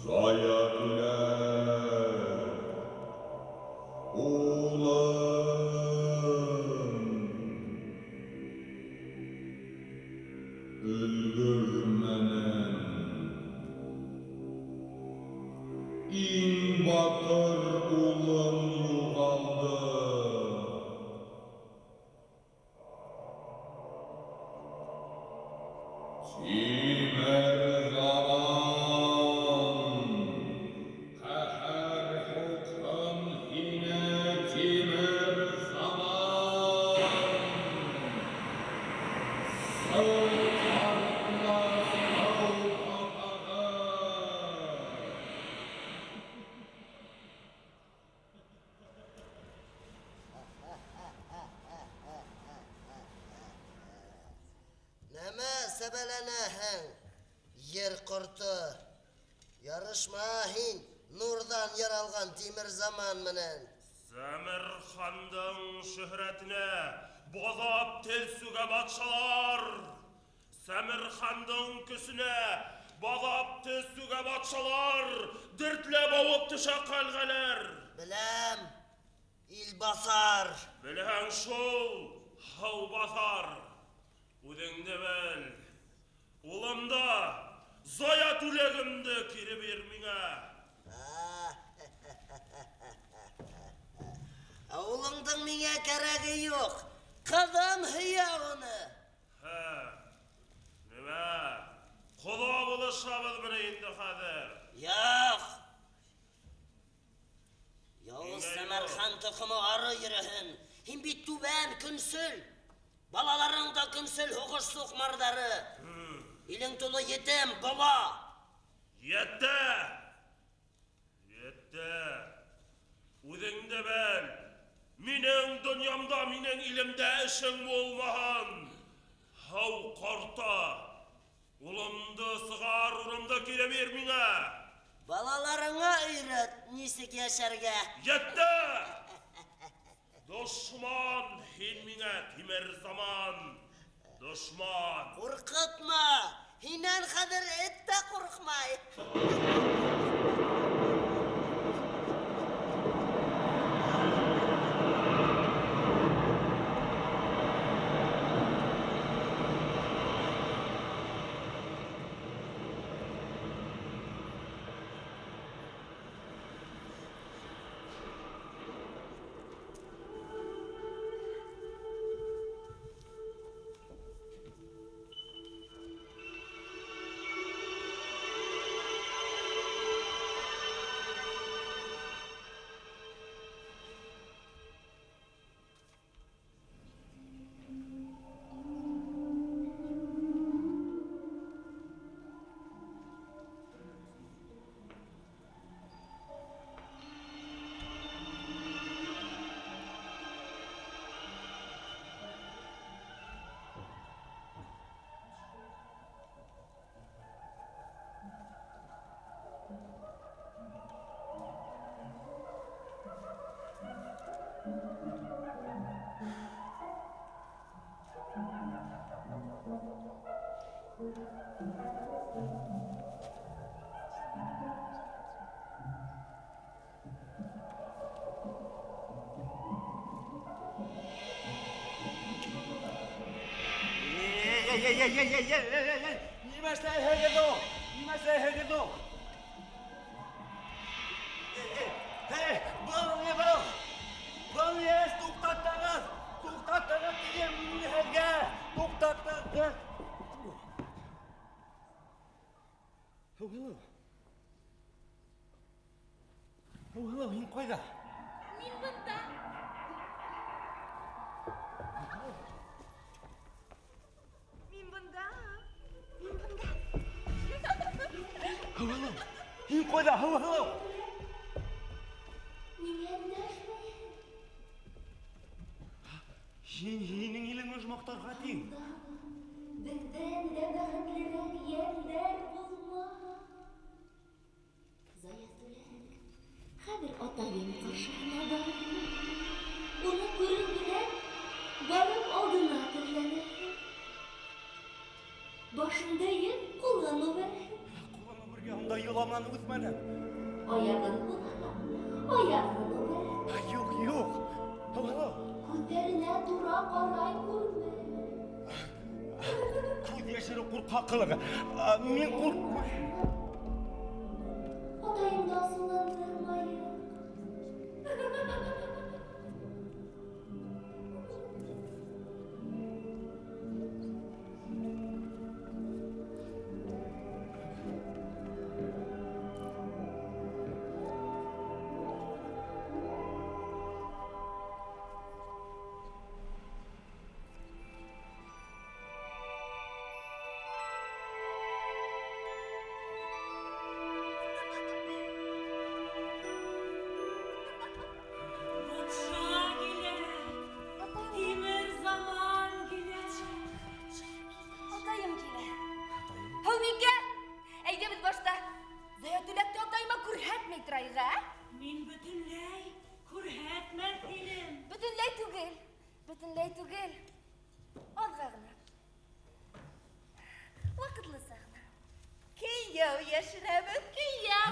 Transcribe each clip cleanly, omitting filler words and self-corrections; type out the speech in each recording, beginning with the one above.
Zayatılar, oğlan, ülgürmenen, in batır ulum yuğaldı. Timer zaman, kahar hukm yine timer zaman. Sultanlar savunmadı. Neme sebelenen yer kurtu. Yarışmahin nurdan yaralgan timir zaman menen. Samirxandın şöhretine bozap telsuga batşalar. Samirxandın küsüne bozap telsuga batşalar. Dirtle boğup tışa kalgalar. Bilem il basar. Bilhen şol hav basar. Udengde bel. Ulamda zaya tülegimde kiri bir mine. Oğlumdun mine keregi yok. Kadam hiya onu. He. Nime? Kula buluşabız bire indi kader. Yok. Yavuz Nine Semerhan tıkımı arı yürühün. Hem bir tüben künsül. Balaların da künsül hukuş sokmardarı. İlin tulu yetim baba. Yette! Yette! Udengde bel. Minen dünyamda, minen ilimde işin olmahan. Hav korta. Ulumda sığar, urumda kire bir mine. Balalarına öğret nisik yaşarga. Yette! Düşman hilmine timer zaman. Düşman. Korkutma. Hinan kadar et de korkmay. Nimas hegedok. Nimas hegedok. Bang. Bang, tuktattınız. Tuktattınız diyeyim hege. Tuktattınız. Hello, hin koyda. Min bunda. Min bunda. Min bunda. Hello. Hin koyda. Hello. Hining ilin ujmoqtar hatin. Bizden de bähtlirek yerler bulma. Zayatulek, hadir otayın karşına bar. Onu görün bilen, barıp oduna hatırlanır. Başındayım, kullanıver. Kullanıver. Янда юламан үтмәне. Аяғын бұлала, аяғын бер. Юк, юк. Хау-хау. Күздеріне тура қарай көрме. Күз яшыры қурқақылығы. Мен қурқмайым. Атайым да сыландырмайым. Атайым келе. Хәүбикә, әйдә без башта. Зәятүләкте атайыма күрһәтмәй торайга. Мин бөтенләй күрһәтмәс идем. Бөтенләй түгел. Бөтенләй түгел. Азга гына. Вакытлыса гына. Кияү яшерәбез, кияү.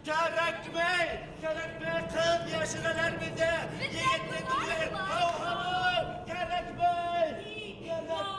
Кәрәкмәй! Кәрәкмәй! Кыз яшыралар бізде! Егетті түгілер! Хау-хау! Кәрәкмәй! Кәрәкмәй!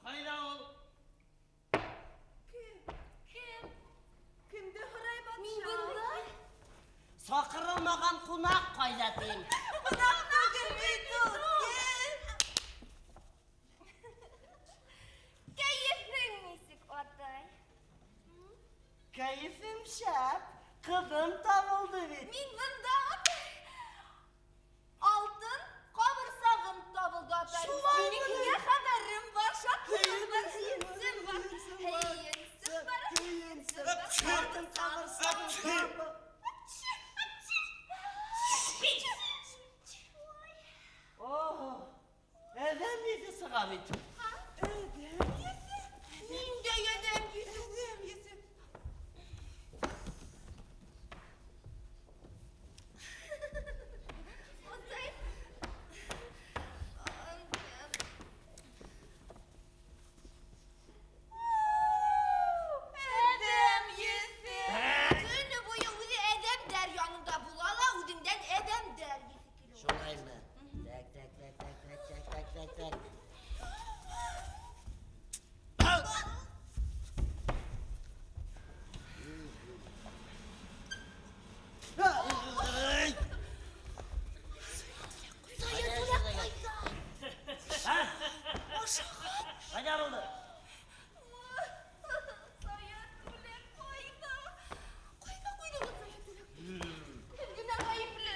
Кайда ул? Кемде һорай батша? Мин бында. Сакырылмаган кунак кайда тим? Кунак түгел бит ул. Кәефең нисек, атай? Кәефем шәп. Кызым табылды бит. Мин бында, атай. Алтын кабырсагым табылды, атай. Минекигә хәбәрем бар, шатлыгым бар, һөенсем бар. Һөенсем бар, һөенсем бар. Алтын кабырсагым табылды. О, әдәм иде сыга бит. Нинде адәм йөзем. Атай. Әдәм йөзем. Көне буе үзе әдәмдәр янында була ла, үзеңдән әдәмдәр йөзе килә. Шулаймы? Так. Кайда булды? Генә гаепле.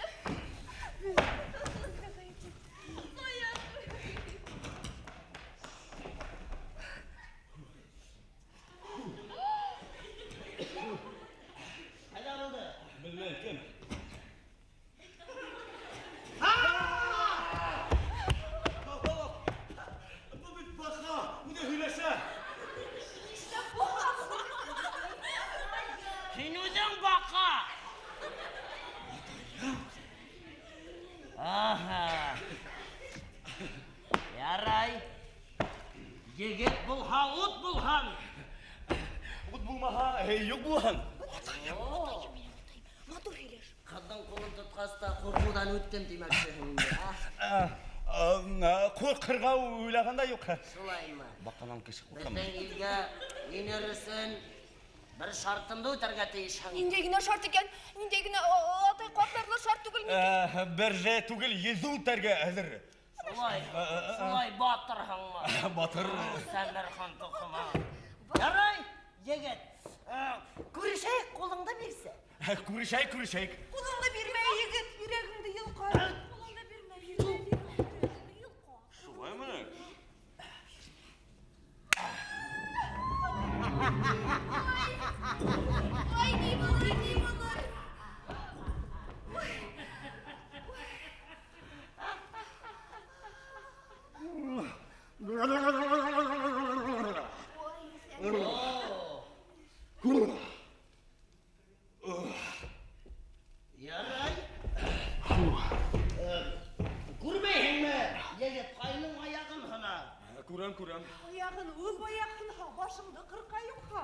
Кайда булды? Білмейм, кем? Бұл бит бақа! Үне һөйләшә! Син үзең бака. Аха. Ярай. Егет булһа, ут булһан. Ут булмаһа, юк булһын. Матур һөйләш. Кыздың кулын тоткаста куркудан үттем димәкчеһең инде, Қырға уйлағанда юк. Шулаймы? Бақанан кеше Безнең илгә инерсен бер шартымды үтәргә тиешһең. Нинде генә шарт икән? Нинде генә атай катларлы шарт түгел микән? Бер же түгел, йөзү үтәргә әзер. Шулай батырһыңмы? Батыр. Сәмәрхан тукыма. Ярай, егет. Күрешәйек, кулыңды бирсә. Күрешәйек. Кулыңны бирмә, егет, йөрәк Күрмейһеңме? Егет қайның аяғын ғына. Күрәм. Аяғын өп аяқын ха, башыңды қырқайып ха.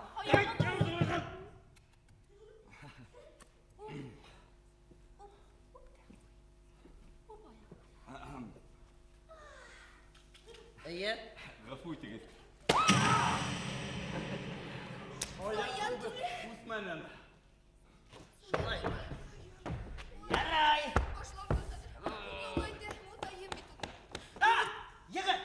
Әйе? Ғафу итегез. Саян түле. Усманнан. Шулай. Ярай. Ашлап өтеді. Олайды, отайым бітуді. Егет.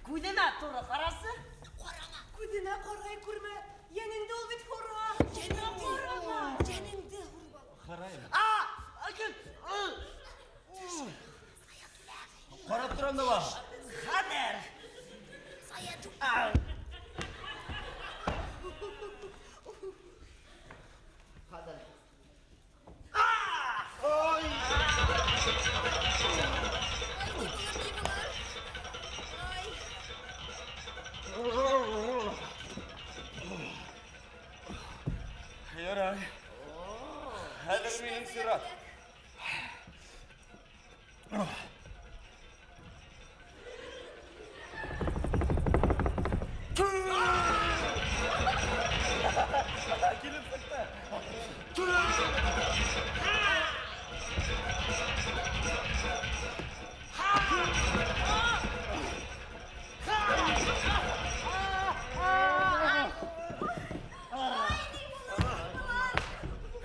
Көйден аттыры қарасы? Қарама. Күдіне қарай күрме. Еніңді ол бит қора. Жәніңді қарама. Жәніңді құрбалы. Қарайын. Әкет. Қарап тұрам да ба. Қадер. Саян түле. Қадер. Ярай. Хәзер минең сират. Килеп сыкты.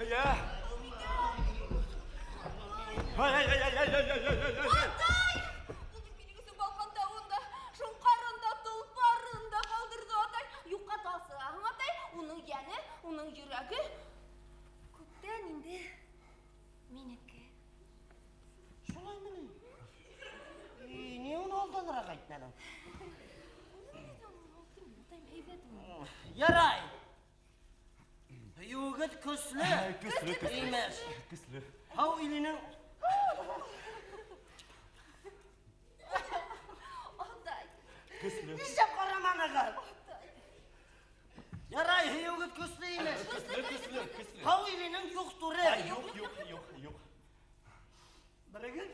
Я. Ай. Бұл меніңізі балқан тауында, шыңқарында, тұлпарында қалдырды атай. Юққа талсы ағым атай, оның яны, оның жүрегі. Көптен енді менікі. Шулай мені. Не оны алданырақ айтты? Ярай. Югіт көслі. Емес. Кисле. Хау илінің. Атай. Кисле. Нешеп қараманығар. Ярай, югіт көслі емес. Кисле. Хау илінің юқтуры. Юк. Бірігін?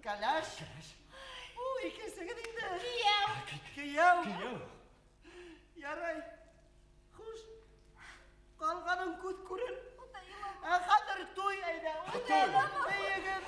Калаш. Икесігін енді. Кияу. Ярай. Хуш. Қалғанын көт көрін. Қадыр той айда. Той. Егін.